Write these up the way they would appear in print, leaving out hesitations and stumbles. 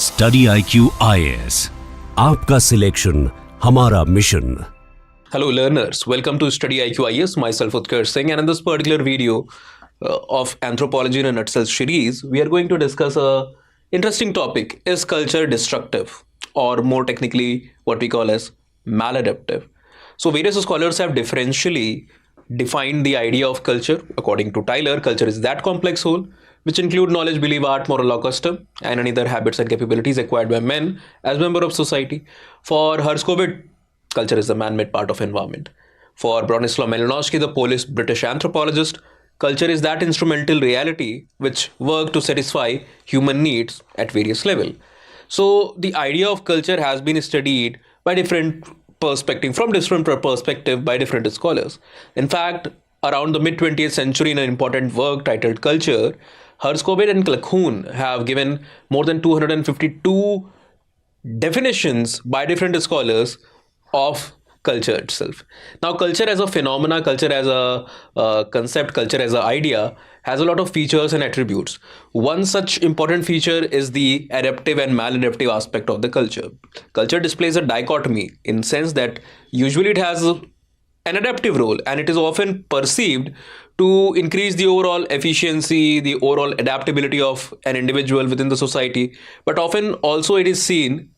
StudyIQ IAS, आपका selection हमारा mission. Hello learners, welcome to StudyIQ IAS, myself Utkarsh Sir, and in this particular video of Anthropology in a Nutshell series, we are going to discuss a interesting topic. Is culture destructive, or more technically what we call as maladaptive? So various scholars have differentially defined the idea of culture. According to Tyler, culture is that complex whole which include knowledge, belief, art, moral or custom, and any other habits and capabilities acquired by men as member of society. For Herskovit, culture is the man-made part of environment. For Bronislaw Malinowski, the Polish-British anthropologist, culture is that instrumental reality which work to satisfy human needs at various level. So the idea of culture has been studied by different from different perspective by different scholars. In fact, around the mid 20th century, in an important work titled Culture, Herskovit and Klakhun have given more than 252 definitions by different scholars of culture itself. Now, culture as a phenomena, culture as a concept, culture as an idea has a lot of features and attributes. One such important feature is the adaptive and maladaptive aspect of the culture. Culture displays a dichotomy in sense that usually it has an adaptive role, and it is often perceived to increase the overall efficiency, the overall adaptability of an individual within the society, but often also it is seen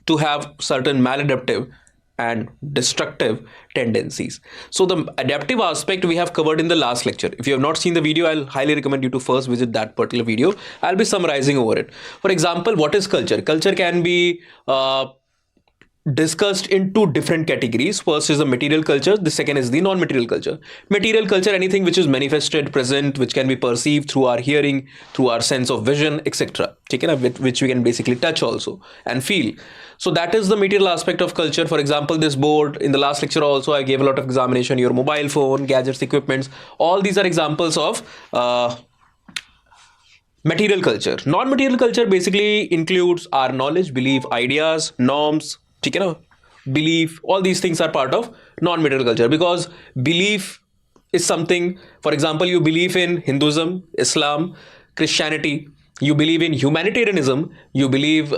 to have certain maladaptive and destructive tendencies. So the adaptive aspect we have covered in the last lecture. If you have not seen the video, I'll highly recommend you to first visit that particular video. I'll be summarizing over it. For example, what is culture? Culture can be discussed in two different categories. First is the material culture, the second is the non-material culture. Material culture, anything which is manifested, present, which can be perceived through our hearing, through our sense of vision, etc. Which we can basically touch also and feel. So that is the material aspect of culture. For example, this board, in the last lecture also I gave a lot of examination, your mobile phone, gadgets, equipments, all these are examples of material culture. Non-material culture basically includes our knowledge, belief, ideas, norms, belief, all these things are part of non-material culture, because belief is something, for example, you believe in Hinduism, Islam, Christianity, you believe in humanitarianism, you believe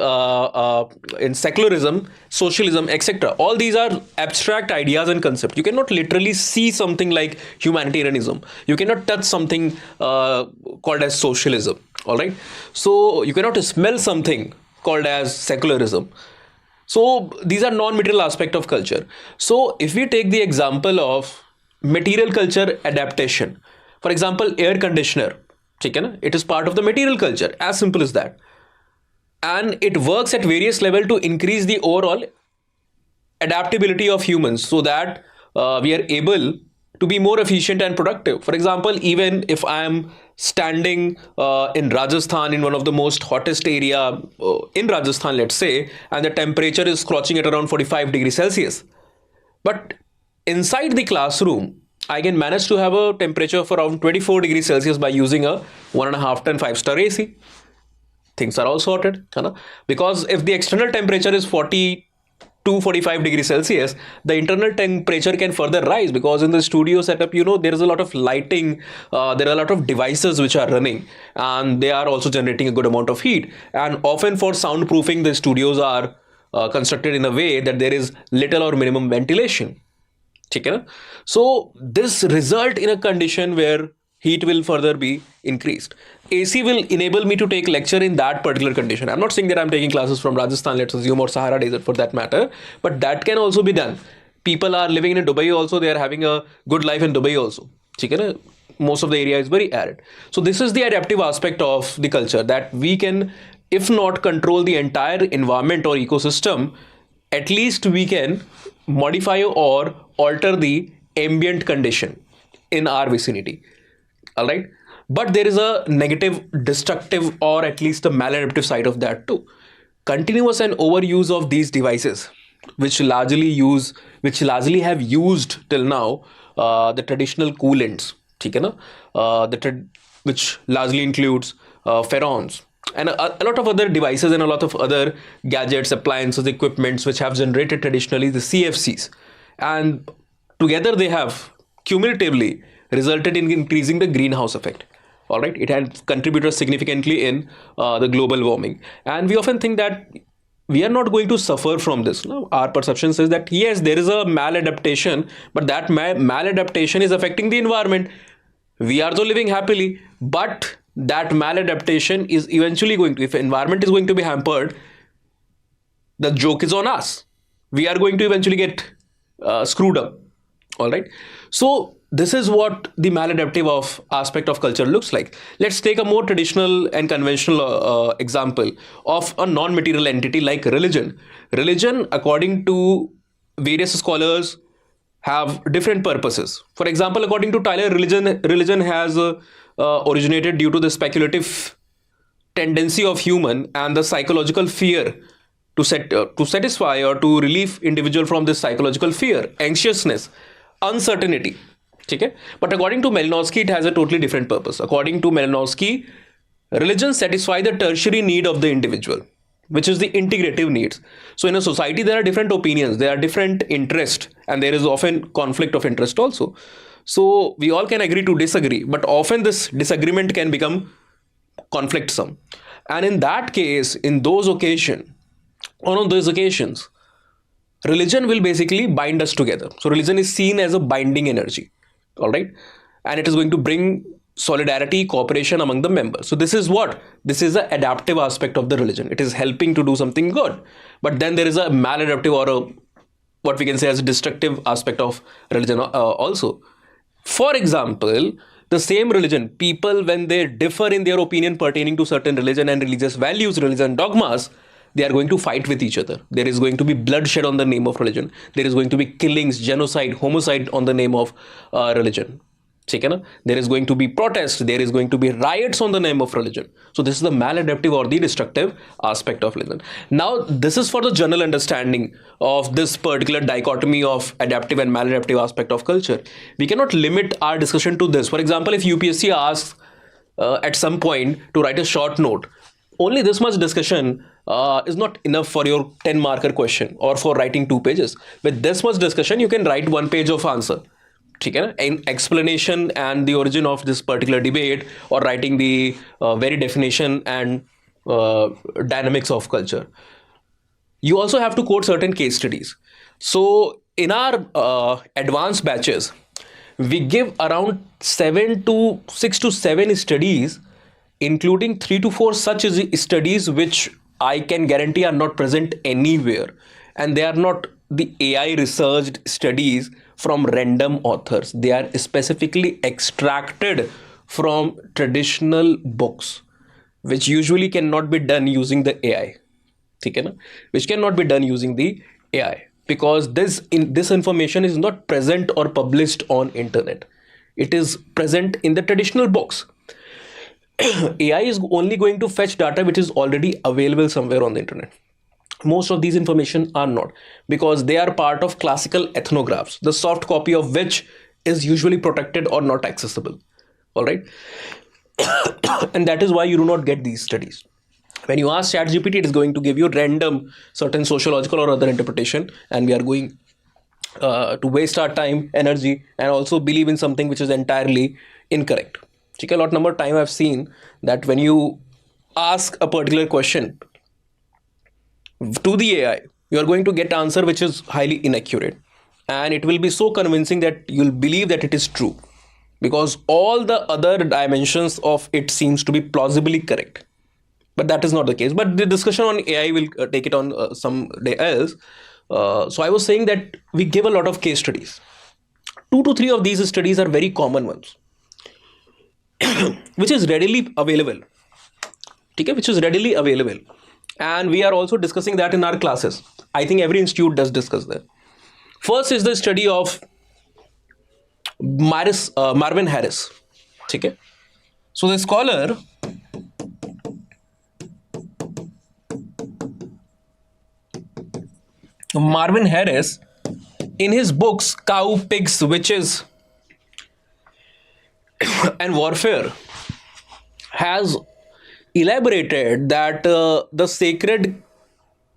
in secularism, socialism, etc. All these are abstract ideas and concepts. You cannot literally see something like humanitarianism. You cannot touch something called as socialism. All right. So you cannot smell something called as secularism. So these are non-material aspect of culture. So if we take the example of material culture adaptation, for example, air conditioner, it is part of the material culture, as simple as that. And it works at various levels to increase the overall adaptability of humans so that we are able to be more efficient and productive. For example, even if I am standing in Rajasthan, in one of the most hottest area in Rajasthan, let's say, and the temperature is scorching at around 45 degrees Celsius. But inside the classroom, I can manage to have a temperature of around 24 degrees Celsius by using a 1.5 ton 5-star AC. Things are all sorted. Because if the external temperature is 45 degrees Celsius, the internal temperature can further rise, because in the studio setup, there is a lot of lighting, there are a lot of devices which are running, and they are also generating a good amount of heat. And often for soundproofing, the studios are constructed in a way that there is little or minimum ventilation. So this result in a condition where heat will further be increased. AC will enable me to take lecture in that particular condition. I'm not saying that I'm taking classes from Rajasthan, let's assume, or Sahara Desert for that matter, but that can also be done. People are living in Dubai also, they are having a good life in Dubai also. Most of the area is very arid. So this is the adaptive aspect of the culture, that we can, if not control the entire environment or ecosystem, at least we can modify or alter the ambient condition in our vicinity. All right. But there is a negative, destructive, or at least a maladaptive side of that too. Continuous and overuse of these devices, which largely have used till now the traditional coolants, which largely includes pharaons and a lot of other devices and a lot of other gadgets, appliances, equipments which have generated traditionally the CFCs, and together they have cumulatively resulted in increasing the greenhouse effect. All right, it had contributed significantly in the global warming, and we often think that we are not going to suffer from this. No? Our perception says that yes, there is a maladaptation, but that maladaptation is affecting the environment. We are though living happily, but that maladaptation is eventually going to, if environment is going to be hampered, the joke is on us. We are going to eventually get screwed up. All right. So this is what the maladaptive of aspect of culture looks like. Let's take a more traditional and conventional example of a non-material entity like religion. Religion, according to various scholars, have different purposes. For example, according to Tyler, religion has originated due to the speculative tendency of human and the psychological fear to satisfy or to relieve individual from this psychological fear, anxiousness, uncertainty. Okay? But according to Malinowski, it has a totally different purpose. According to Malinowski, religion satisfies the tertiary need of the individual, which is the integrative needs. So in a society, there are different opinions, there are different interests, and there is often conflict of interest also. So we all can agree to disagree, but often this disagreement can become conflictsome. And in that case, in those occasions, on those occasions, religion will basically bind us together. So religion is seen as a binding energy. All right. And it is going to bring solidarity, cooperation among the members. So this is what? This is the adaptive aspect of the religion. It is helping to do something good. But then there is a maladaptive or a, what we can say as a destructive aspect of religion also. For example, the same religion, people, when they differ in their opinion pertaining to certain religion and religious values, religion dogmas, they are going to fight with each other. There is going to be bloodshed on the name of religion. There is going to be killings, genocide, homicide on the name of religion. There is going to be protest. There is going to be riots on the name of religion. So this is the maladaptive or the destructive aspect of religion. Now, this is for the general understanding of this particular dichotomy of adaptive and maladaptive aspect of culture. We cannot limit our discussion to this. For example, if UPSC asks at some point to write a short note, only this much discussion is not enough for your 10 marker question or for writing 2 pages. With this much discussion, you can write 1 page of answer. In explanation and the origin of this particular debate, or writing the very definition and dynamics of culture. You also have to quote certain case studies. So in our advanced batches, we give around 6 to 7 studies, including 3 to 4 such studies which I can guarantee are not present anywhere, and they are not the AI researched studies from random authors. They are specifically extracted from traditional books, which usually cannot be done using the AI. Which cannot be done using the AI, because this information is not present or published on internet. It is present in the traditional books. AI is only going to fetch data which is already available somewhere on the internet. Most of these information are not, because they are part of classical ethnographs, the soft copy of which is usually protected or not accessible. All right. And that is why you do not get these studies. When you ask ChatGPT, it is going to give you random certain sociological or other interpretation, and we are going to waste our time, energy, and also believe in something which is entirely incorrect. A lot number of time I've seen that when you ask a particular question to the AI, you are going to get answer which is highly inaccurate, and it will be so convincing that you'll believe that it is true, because all the other dimensions of it seems to be plausibly correct. But that is not the case. But the discussion on AI will take it on some day else. So I was saying that we give a lot of case studies. 2 to 3 of these studies are very common ones, which is readily available. Which is readily available. And we are also discussing that in our classes. I think every institute does discuss that. First is the study of Marvin Harris. So the scholar Marvin Harris, in his books Cow, Pigs, Witches and Warfare, has elaborated that the sacred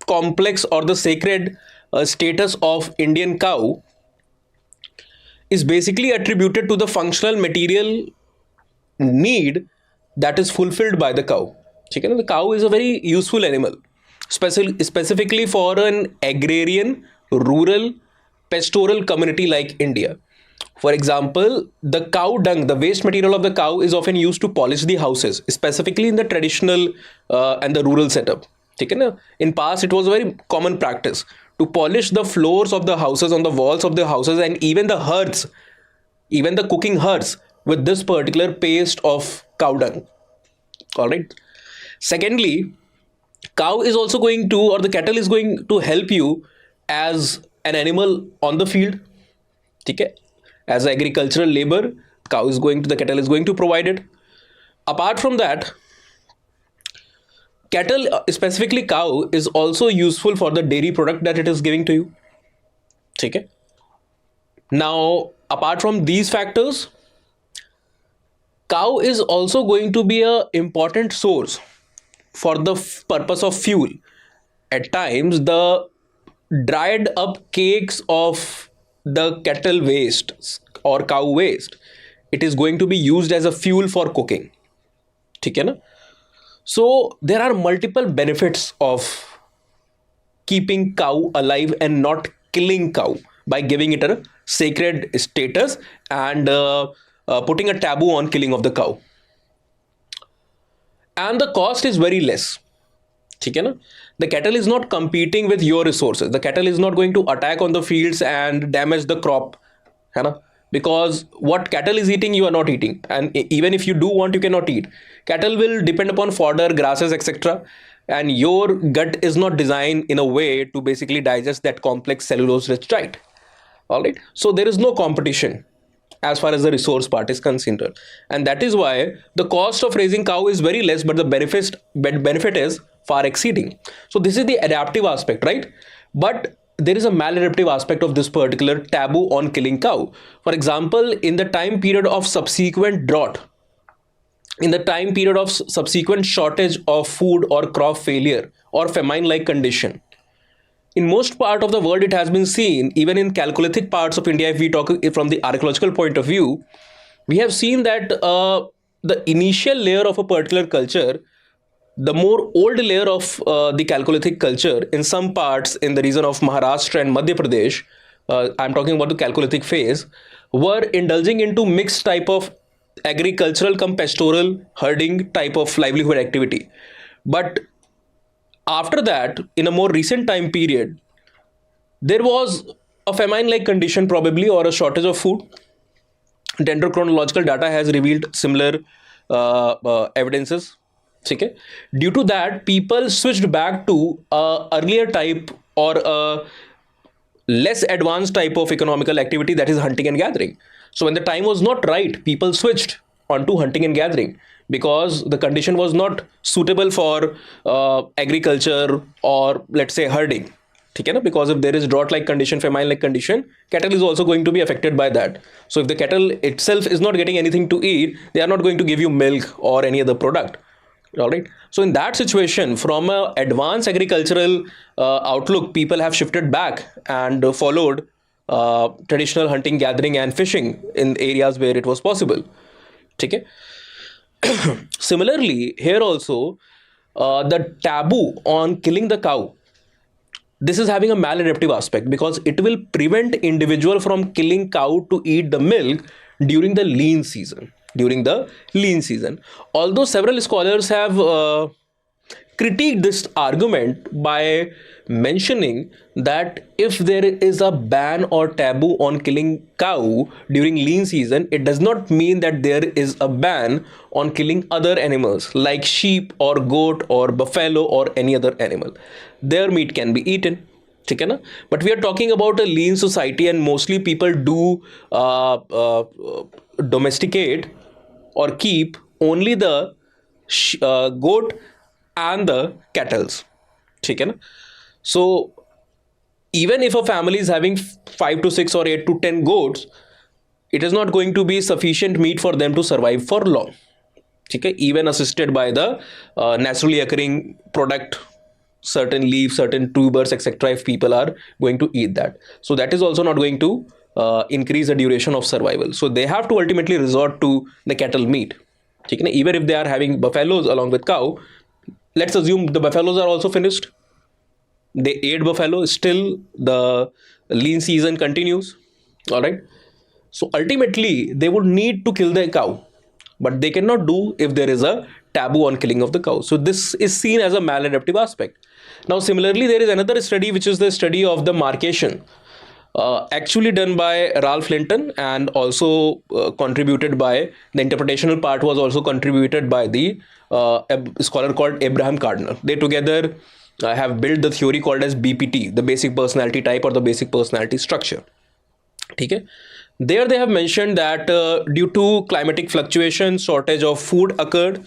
complex or the sacred status of Indian cow is basically attributed to the functional material need that is fulfilled by the cow. ठीक है ना? The cow is a very useful animal, specifically for an agrarian, rural, pastoral community like India. For example, the cow dung, the waste material of the cow, is often used to polish the houses, specifically in the traditional and the rural setup. ठीक है ना? In past, it was a very common practice to polish the floors of the houses, on the walls of the houses, and even the hearths, even the cooking hearths, with this particular paste of cow dung. All right. Secondly, cow is also going to, or the cattle is going to help you as an animal on the field. Okay, as agricultural labor, the cattle is going to provide it. Apart from that, cattle, specifically cow, is also useful for the dairy product that it is giving to you. Okay. Now, apart from these factors, cow is also going to be an important source for the purpose of fuel. At times, the dried up cakes of the cattle waste or cow waste, it is going to be used as a fuel for cooking. ठीक है ना? So there are multiple benefits of keeping cow alive and not killing cow by giving it a sacred status and putting a taboo on killing of the cow. And the cost is very less. ठीक है ना? The cattle is not competing with your resources. The cattle is not going to attack on the fields and damage the crop. है ना? Because what cattle is eating, you are not eating. And even if you do want, you cannot eat. Cattle will depend upon fodder, grasses, etc. And your gut is not designed in a way to basically digest that complex cellulose-rich diet. All right. So there is no competition as far as the resource part is concerned. And that is why the cost of raising cow is very less, but the benefit is far exceeding. So this is the adaptive aspect, right? But there is a maladaptive aspect of this particular taboo on killing cow. For example, in the time period of subsequent drought, in the time period of subsequent shortage of food or crop failure or famine-like condition, in most part of the world, it has been seen, even in Chalcolithic parts of India, if we talk from the archaeological point of view, we have seen that the initial layer of a particular culture, the more old layer of the Chalcolithic culture, in some parts in the region of Maharashtra and Madhya Pradesh, I'm talking about the Chalcolithic phase, were indulging into mixed type of agricultural cum pastoral herding type of livelihood activity. But after that, in a more recent time period, there was a famine-like condition probably, or a shortage of food. Dendrochronological data has revealed similar evidences. Okay? Due to that, people switched back to a earlier type or a less advanced type of economical activity, that is hunting and gathering. So when the time was not right, people switched onto hunting and gathering because the condition was not suitable for agriculture or let's say herding. ठीक है ना? Because if there is drought-like condition, famine-like condition, cattle is also going to be affected by that. So if the cattle itself is not getting anything to eat, they are not going to give you milk or any other product. All right. So in that situation, from an advanced agricultural outlook, people have shifted back and followed traditional hunting, gathering, and fishing in areas where it was possible. Okay. Similarly, here also, the taboo on killing the cow, this is having a maladaptive aspect because it will prevent individual from killing cow to eat the milk during the lean season. Although several scholars have critiqued this argument by mentioning that if there is a ban or taboo on killing cow during lean season, it does not mean that there is a ban on killing other animals like sheep or goat or buffalo or any other animal. Their meat can be eaten. But we are talking about a lean society, and mostly people do domesticate or keep only the goat and the cattle. So even if a family is having 5 to 6 or 8 to 10 goats, it is not going to be sufficient meat for them to survive for long. Even assisted by the naturally occurring product, certain leaves, certain tubers, etc., if people are going to eat that. So that is also not going to increase the duration of survival. So they have to ultimately resort to the cattle meat. ठीक है ना, even if they are having buffaloes along with cow, let's assume the buffaloes are also finished, they ate buffalo, still the lean season continues. All right, so ultimately they would need to kill the cow, but they cannot do if there is a taboo on killing of the cow. So this is seen as a maladaptive aspect. Now similarly, there is another study, which is the study of the marcation, actually done by Ralph Linton, and also contributed by the interpretational part was also contributed by the scholar called Abraham Cardinal. They together have built the theory called as BPT, the basic personality type or the basic personality structure. Okay. There they have mentioned that due to climatic fluctuation, shortage of food occurred.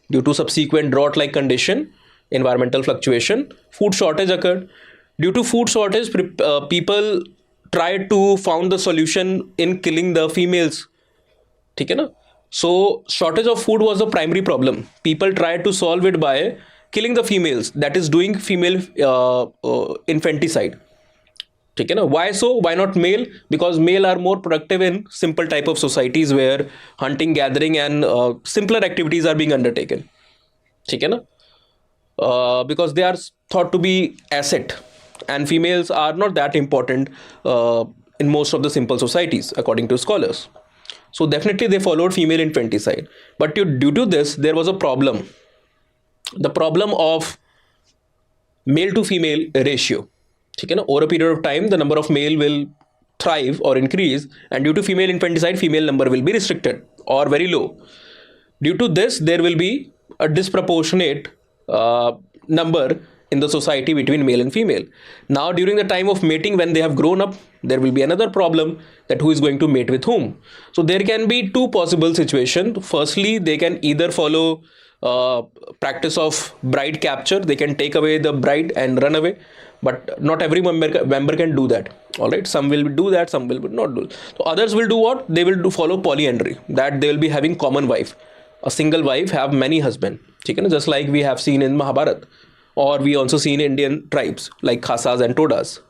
Due to subsequent drought-like condition, environmental fluctuation, food shortage occurred. Due to food shortage, people tried to found the solution in killing the females. ठीक है ना? So shortage of food was the primary problem. People tried to solve it by killing the females, that is doing female infanticide. ठीक है ना? Why so? Why not male? Because male are more productive in simple type of societies where hunting, gathering and simpler activities are being undertaken. ठीक है ना? Because they are thought to be asset, and females are not that important in most of the simple societies according to scholars. So definitely they followed female infanticide. But due to this, there was a problem. The problem of male to female ratio. ठीक है ना? Over a period of time, the number of male will thrive or increase, and due to female infanticide, female number will be restricted or very low. Due to this, there will be a disproportionate number in the society between male and female. Now, during the time of mating, when they have grown up, there will be another problem, that who is going to mate with whom. So there can be two possible situations. Firstly, they can either follow practice of bride capture. They can take away the bride and run away, but not every member can do that. All right, some will do that, some will not do. So others will do what? They will do follow polyandry, that they will be having common wife. A single wife have many husbands. Just like we have seen in Mahabharata, or we also see in Indian tribes like Khasas and Todas.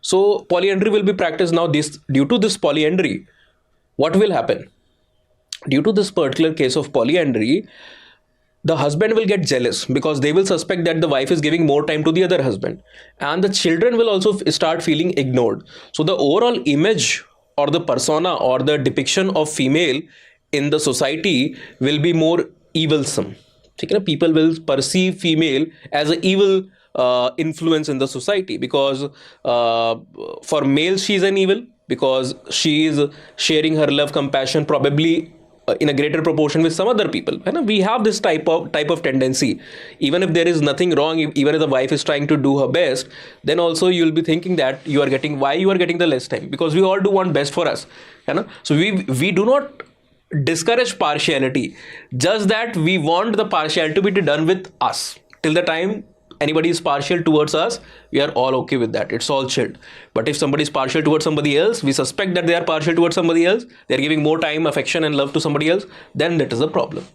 So polyandry will be practiced. Now due to this polyandry, what will happen? Due to this particular case of polyandry, the husband will get jealous because they will suspect that the wife is giving more time to the other husband, and the children will also start feeling ignored. So the overall image or the persona or the depiction of female in the society will be more evilsome. People will perceive female as an evil influence in the society, because for male she is an evil, because she is sharing her love, compassion probably in a greater proportion with some other people. We have this type of tendency. Even if there is nothing wrong, even if the wife is trying to do her best, then also you will be thinking that why you are getting the less time, because we all do want best for us. So we do not discourage partiality, just that we want the partiality to be done with us. Till the time anybody is partial towards us, we are all okay with that, it's all chilled. But if somebody is partial towards somebody else, we suspect that they are partial towards somebody else, they are giving more time, affection and love to somebody else, then that is a problem.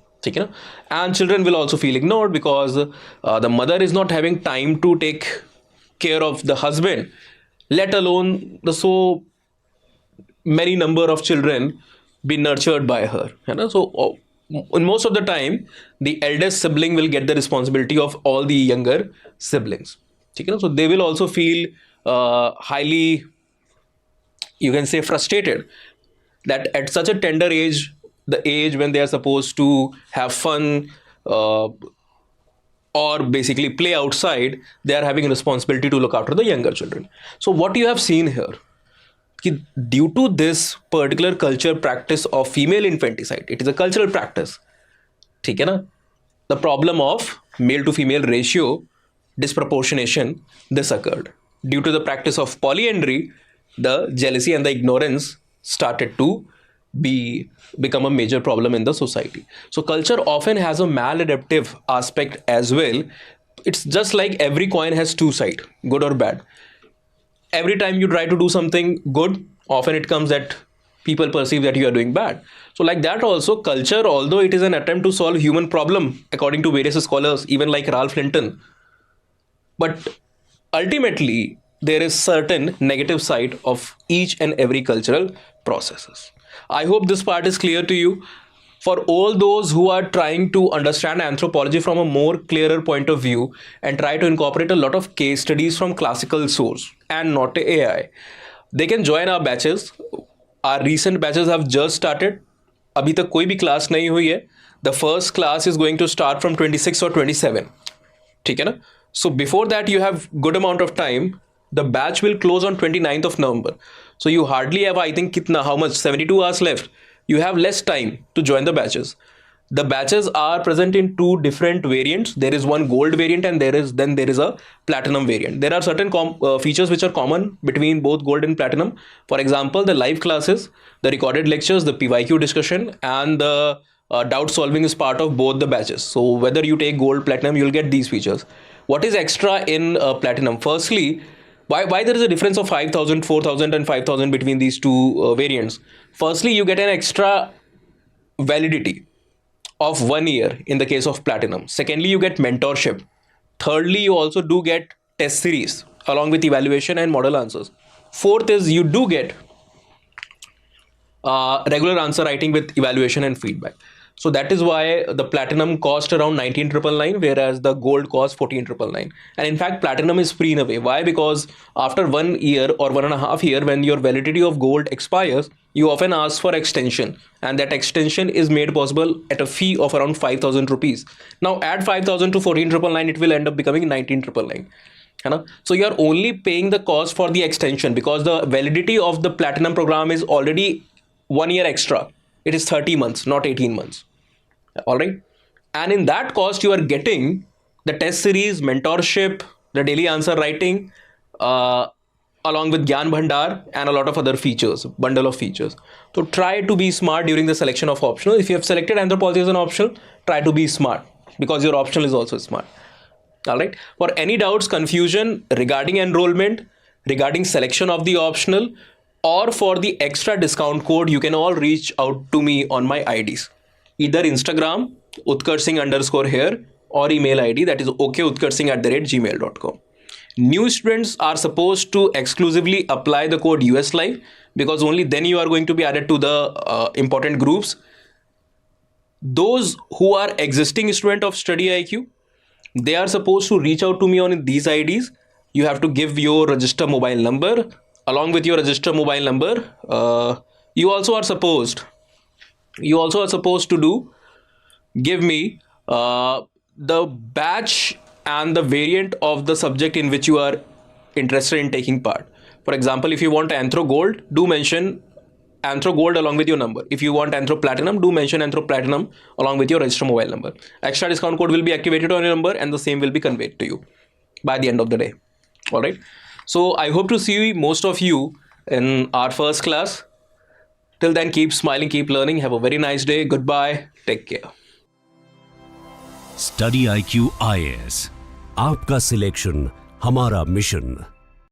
And children will also feel ignored, because the mother is not having time to take care of the husband, let alone the so many number of children be nurtured by her. So in most of the time, the eldest sibling will get the responsibility of all the younger siblings. So they will also feel highly, you can say, frustrated that at such a tender age, the age when they are supposed to have fun or basically play outside, they are having a responsibility to look after the younger children. So what you have seen here, due to this particular culture practice of female infanticide, it is a cultural practice. The problem of male to female ratio disproportionation, this occurred. Due to the practice of polyandry, the jealousy and the ignorance started to become a major problem in the society. So culture often has a maladaptive aspect as well. It's just like every coin has two sides, good or bad. Every time you try to do something good, often it comes that people perceive that you are doing bad. So like that also, culture, although it is an attempt to solve human problem, according to various scholars, even like Ralph Linton, but ultimately there is certain negative side of each and every cultural processes. I hope this part is clear to you. for all those who are trying to understand anthropology from a more clearer point of view and try to incorporate a lot of case studies from classical source and not AI, they can join our batches. Our recent batches have just started. अभी तक कोई भी class नहीं हुई है. The first class is going to start from 26 or 27. ठीक है ना? So before that you have good amount of time. The batch will close on 29th of November. So you hardly have, I think, kitna, how much? 72 hours left. You have less time to join the batches. The batches are present in two different variants. There is one gold variant and there is a platinum variant. There are certain features which are common between both gold and platinum. For example, the live classes, the recorded lectures, the PYQ discussion, and the doubt solving is part of both the batches. So whether you take gold, platinum, you'll get these features. What is extra in platinum? Firstly, why there is a difference of 5,000, 4,000 and 5,000 between these two variants? Firstly, you get an extra validity of 1 year in the case of platinum. Secondly, you get mentorship. Thirdly, you also do get test series along with evaluation and model answers. Fourth is you do get regular answer writing with evaluation and feedback. So that is why the platinum cost around 19,999, whereas the gold cost 14,999. And in fact, platinum is free in a way. Why? Because after 1 year or 1.5 years, when your validity of gold expires, you often ask for extension, and that extension is made possible at a fee of around 5,000 rupees. Now add 5,000 to 14,999, it will end up becoming 19,999. So you are only paying the cost for the extension because the validity of the platinum program is already 1 year extra. It is 30 months, not 18 months. All right. And in that cost, you are getting the test series, mentorship, the daily answer writing, along with Gyan Bhandar and a lot of other features, bundle of features. So try to be smart during the selection of optional. If you have selected anthropology as an optional, try to be smart because your optional is also smart. All right. For any doubts, confusion regarding enrollment, regarding selection of the optional, or for the extra discount code, you can all reach out to me on my IDs. Either Instagram, Utkarsh Singh _here, or email ID, that is okutkarsingh@gmail.com. New students are supposed to exclusively apply the code US Live because only then you are going to be added to the important groups. Those who are existing student of StudyIQ, they are supposed to reach out to me on these IDs. You have to give your register mobile number. Along with your register mobile number, you also are supposed to give me the batch and the variant of the subject in which you are interested in taking part. For example, if you want Anthro Gold, do mention Anthro Gold along with your number. If you want Anthro Platinum, do mention Anthro Platinum along with your register mobile number. Extra discount code will be activated on your number and the same will be conveyed to you by the end of the day. All right. So I hope to see most of you in our first class. Till then, keep smiling, keep learning. Have a very nice day. Goodbye. Take care. StudyIQ IAS, आपका selection हमारा mission.